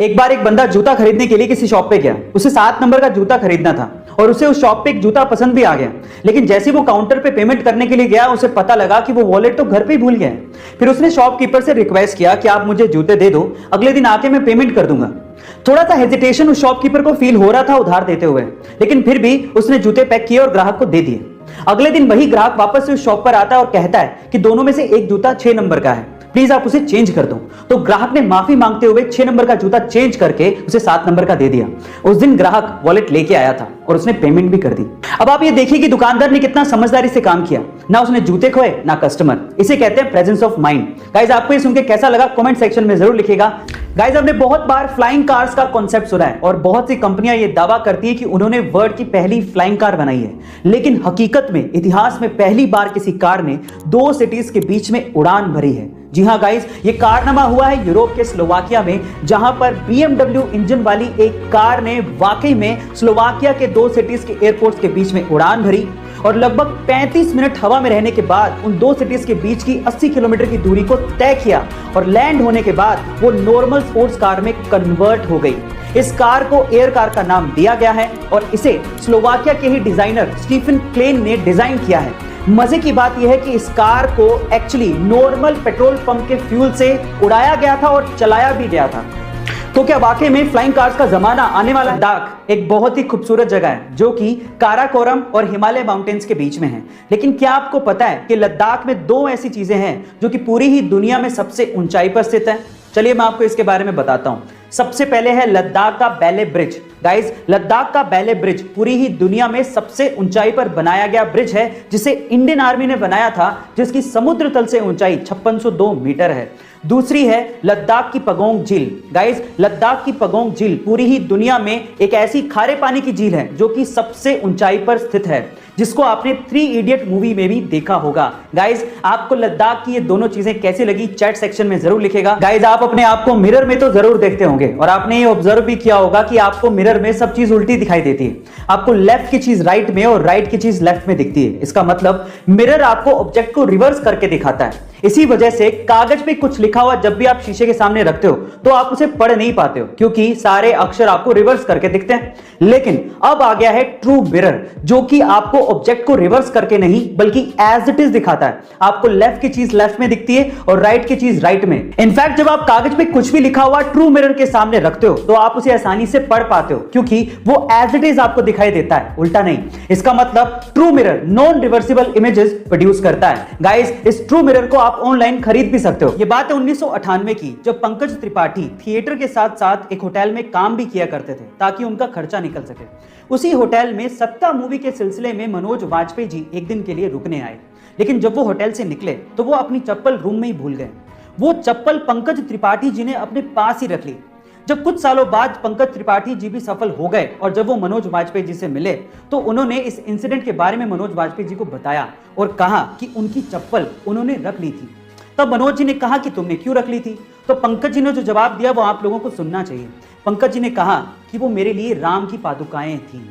एक बार एक बंदा जूता खरीदने के लिए किसी शॉप पे गया। उसे 7 नंबर का जूता खरीदना था और उसे उस शॉप पे एक जूता पसंद भी आ गया। लेकिन जैसे वो काउंटर पे पेमेंट करने के लिए गया, उसे पता लगा कि वो वॉलेट तो घर पे ही भूल गया है। फिर उसने शॉपकीपर से रिक्वेस्ट किया कि आप मुझे जूते दे दो, अगले दिन आके मैं पेमेंट कर दूंगा। थोड़ा सा हेजिटेशन उस शॉपकीपर को फील हो रहा था उधार देते हुए, लेकिन फिर भी उसने जूते पैक किए और ग्राहक को दे दिए। अगले दिन वही ग्राहक वापस से उस शॉप पर आता है और कहता है कि दोनों में से एक जूता 6 नंबर का है, प्लीज आप उसे चेंज कर दो। तो ग्राहक ने माफी मांगते हुए 6 नंबर का जूता चेंज करके उसे 7 नंबर का दे दिया। उस दिन ग्राहक वॉलेट लेके आया था और उसने पेमेंट भी कर दी। अब आप ये देखिए कि दुकानदार ने कितना समझदारी से काम किया, ना उसने जूते खोए ना कस्टमर। इसे कहते हैं प्रेजेंस ऑफ माइंड। गाइस, आपको ये सुन के कैसा लगा कमेंट सेक्शन में जरूर लिखिएगा। गाइस, हमने बहुत बार फ्लाइंग कार्स का कॉन्सेप्ट सुना है और बहुत सी कंपनियां ये दावा करती है कि उन्होंने वर्ल्ड की पहली फ्लाइंग कार बनाई है, लेकिन हकीकत में इतिहास में पहली बार किसी कार ने 2 सिटीज के बीच में उड़ान भरी है। जी हां गाइस, ये कारनामा हुआ है यूरोप के स्लोवाकिया में, जहां पर BMW इंजन वाली एक कार ने वाकई में स्लोवाकिया के 2 सिटीज के एयरपोर्ट्स के बीच में उड़ान भरी और लगभग 35 मिनट हवा में रहने के बाद उन 2 सिटीज के बीच की 80 किलोमीटर की दूरी को तय किया और लैंड होने के बाद वो नॉर्मल स्पोर्ट्स कार में कन्वर्ट हो गई। इस कार को एयर कार का नाम दिया गया है और इसे स्लोवाकिया के ही डिजाइनर स्टीफन क्लेन ने डिजाइन किया है। मजे की बात यह है कि इस कार को एक्चुअली नॉर्मल पेट्रोल पंप के फ्यूल से उड़ाया गया था और चलाया भी गया था। तो क्या वाकई में फ्लाइंग कार्स का जमाना आने वाला है? लद्दाख एक बहुत ही खूबसूरत जगह है जो कि काराकोरम और हिमालय माउंटेन्स के बीच में है। लेकिन क्या आपको पता है कि लद्दाख में 2 ऐसी चीजें हैं जो कि पूरी ही दुनिया में सबसे ऊंचाई पर स्थित है? चलिए मैं आपको इसके बारे में बताता हूं। सबसे पहले है लद्दाख का बैले ब्रिज। गाइस, लद्दाख का बैले ब्रिज पूरी ही दुनिया में सबसे ऊंचाई पर बनाया गया ब्रिज है, जिसे इंडियन आर्मी ने बनाया था, जिसकी समुद्र तल से ऊंचाई 5602 मीटर है। दूसरी है लद्दाख की पगोंग झील। गाइस, लद्दाख की पगोंग झील पूरी ही दुनिया में एक ऐसी खारे पानी की झील है जो कि सबसे ऊंचाई पर स्थित है, जिसको आपने 3 इडियट मूवी में भी देखा होगा। गाइस, आपको लद्दाख की ये दोनों चीजें कैसी लगी चैट सेक्शन में जरूर लिखेगा। गाइस, आप अपने आप को मिरर में तो जरूर देखते होंगे और आपने ये ऑब्जर्व भी किया होगा कि आपको मिरर में सब चीज उल्टी दिखाई देती है। आपको लेफ्ट की चीज राइट में और राइट की चीज लेफ्ट में दिखती है। इसका मतलब मिरर आपको ऑब्जेक्ट को रिवर्स करके दिखाता है। इसी वजह से कागज पे कुछ लिखा हुआ जब भी आप शीशे के सामने रखते हो तो आप उसे पढ़ नहीं पाते हो, क्योंकि सारे अक्षर आपको रिवर्स करके दिखते हैं। लेकिन अब आ गया है ट्रू मिरर, जो कि आपको ऑब्जेक्ट को रिवर्स करके नहीं बल्कि एज इट इज दिखाता है। आपको लेफ्ट की चीज लेफ्ट में दिखती है और राइट की चीज राइट में। इनफैक्ट जब आप कागज पे कुछ भी लिखा हुआ ट्रू मिरर के सामने रखते हो तो आप उसे आसानी से पढ़ पाते हो, क्योंकि वो एज इट इज आपको दिखाई देता है, उल्टा नहीं। इसका मतलब true mirror non reversible images produce करता है। गाइस, इस ट्रू मिरर को आप ऑनलाइन खरीद भी सकते हो। ये बात है 1998 की, जब पंकज त्रिपाठी थिएटर के साथ साथ एक होटल में काम भी किया करते थे ताकि उनका खर्चा निकल सके। उसी होटल में सत्ता मूवी के सिलसिले में मनोज वाजपेयी जी एक दिन के लिए रुकने आए, लेकिन जब वो होटल से निकले तो वो अपनी चप्पल रूम में ही भूल गए। वो चप्पल पंकज त्रिपाठी जी ने अपने पास ही रख ली। जब कुछ सालों बाद पंकज त्रिपाठी जी भी सफल हो गए और जब वो मनोज वाजपेयी जी से मिले तो उन्होंने इस इंसिडेंट के बारे में मनोज वाजपेयी जी को बताया और कहा कि उनकी चप्पल उन्होंने रख ली थी। तब मनोज जी ने कहा कि तुमने क्यों रख ली थी? तो पंकज जी ने जो जवाब दिया वो आप लोगों को सुनना चाहिए। पंकज जी ने कहा कि वो मेरे लिए राम की पादुकाएं थी।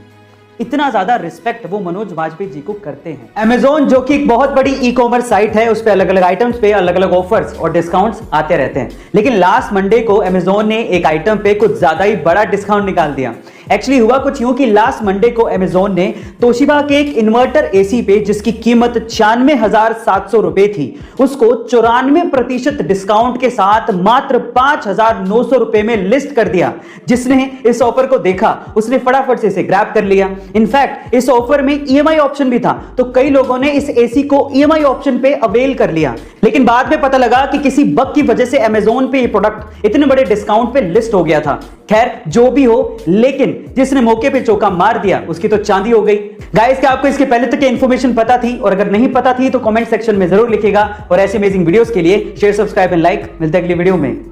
इतना ज्यादा रिस्पेक्ट वो मनोज वाजपेयी जी को करते हैं। Amazon, जो कि एक बहुत बड़ी ई कॉमर्स साइट है, उस पे अलग अलग आइटम्स पे अलग अलग ऑफर्स और डिस्काउंट्स आते रहते हैं। लेकिन लास्ट मंडे को Amazon ने एक आइटम पे कुछ ज्यादा ही बड़ा डिस्काउंट निकाल दिया। एक्चुअली हुआ कुछ यूं कि लास्ट मंडे को Amazon ने तोशिबा के एक इन्वर्टर एसी पे, जिसकी कीमत 96,700 रुपए थी, उसको 94% डिस्काउंट के साथ मात्र 5,900 रुपए में लिस्ट कर दिया। जिसने इस ऑफर को देखा उसने फटाफट से इसे ग्रैब कर लिया। इनफैक्ट इस ऑफर में EMI ऑप्शन भी था, तो कई लोगों ने इस एसी को EMI ऑप्शन पे अवेल कर लिया। लेकिन बाद में पता लगा कि किसी बग की वजह से Amazon पे ये प्रोडक्ट इतने बड़े डिस्काउंट पे लिस्ट हो गया था। खैर, जो भी हो, लेकिन जिसने मौके पे चौका मार दिया उसकी तो चांदी हो गई। गाइस, क्या आपको इसके पहले तक इन्फॉर्मेशन पता थी? और अगर नहीं पता थी तो कमेंट सेक्शन में जरूर लिखिएगा। और ऐसे अमेजिंग वीडियोस के लिए शेयर, सब्सक्राइब एंड लाइक। मिलते हैं अगली वीडियो में।